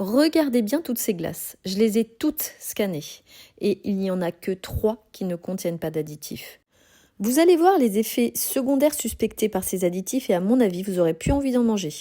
Regardez bien toutes ces glaces. Je les ai toutes scannées. Et il n'y en a que 3 qui ne contiennent pas d'additifs. Vous allez voir les effets secondaires suspectés par ces additifs et à mon avis, vous aurez plus envie d'en manger.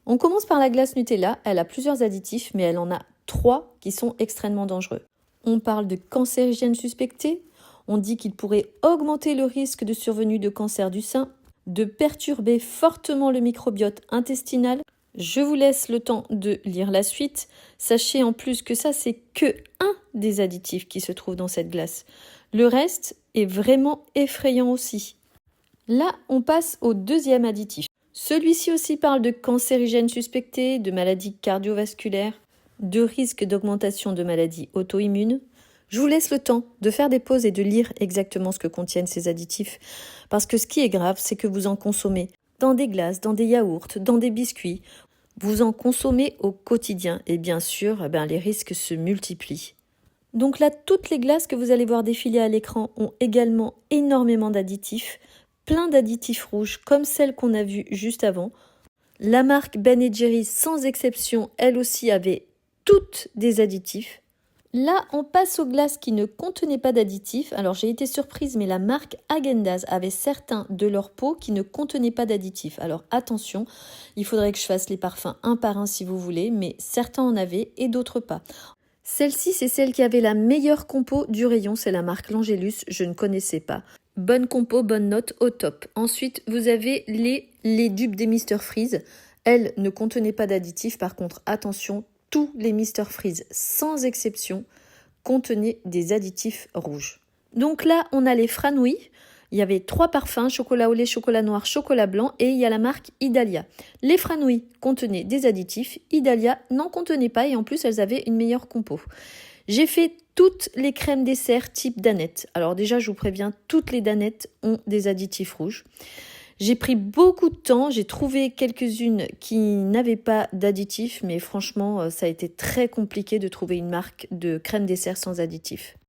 On commence par la glace Nutella. Elle a plusieurs additifs, mais elle en a 3 qui sont extrêmement dangereux. On parle de cancérigènes suspectés. On dit qu'il pourrait augmenter le risque de survenue de cancer du sein, de perturber fortement le microbiote intestinal. Je vous laisse le temps de lire la suite. Sachez en plus que ça, c'est que un des additifs qui se trouve dans cette glace. Le reste est vraiment effrayant aussi. Là, on passe au deuxième additif. Celui-ci aussi parle de cancérigènes suspectés, de maladies cardiovasculaires, de risque d'augmentation de maladies auto-immunes. Je vous laisse le temps de faire des pauses et de lire exactement ce que contiennent ces additifs. Parce que ce qui est grave, c'est que vous en consommez dans des glaces, dans des yaourts, dans des biscuits. Vous en consommez au quotidien et bien sûr, les risques se multiplient. Donc là, toutes les glaces que vous allez voir défiler à l'écran ont également énormément d'additifs, plein d'additifs rouges comme celle qu'on a vue juste avant. La marque Ben & Jerry's, sans exception, elle aussi avait toutes des additifs. Là, on passe aux glaces qui ne contenaient pas d'additifs. Alors, j'ai été surprise, mais la marque Häagen-Dazs avait certains de leurs pots qui ne contenaient pas d'additifs. Alors, attention, il faudrait que je fasse les parfums un par un si vous voulez, mais certains en avaient et d'autres pas. Celle-ci, c'est celle qui avait la meilleure compo du rayon, c'est la marque L'Angélus, je ne connaissais pas. Bonne compo, bonne note, au top. Ensuite, vous avez les dupes des Mr Freeze. Elles ne contenaient pas d'additifs, par contre, attention, tous les Mr Freeze, sans exception, contenaient des additifs rouges. Donc là, on a les Franouilles. Il y avait 3 parfums, chocolat au lait, chocolat noir, chocolat blanc, et il y a la marque Idalia. Les Franouilles contenaient des additifs, Idalia n'en contenait pas, et en plus, elles avaient une meilleure compo. J'ai fait toutes les crèmes dessert type Danette. Alors déjà, je vous préviens, toutes les Danettes ont des additifs rouges. J'ai pris beaucoup de temps, j'ai trouvé quelques-unes qui n'avaient pas d'additifs, mais franchement, ça a été très compliqué de trouver une marque de crème dessert sans additifs.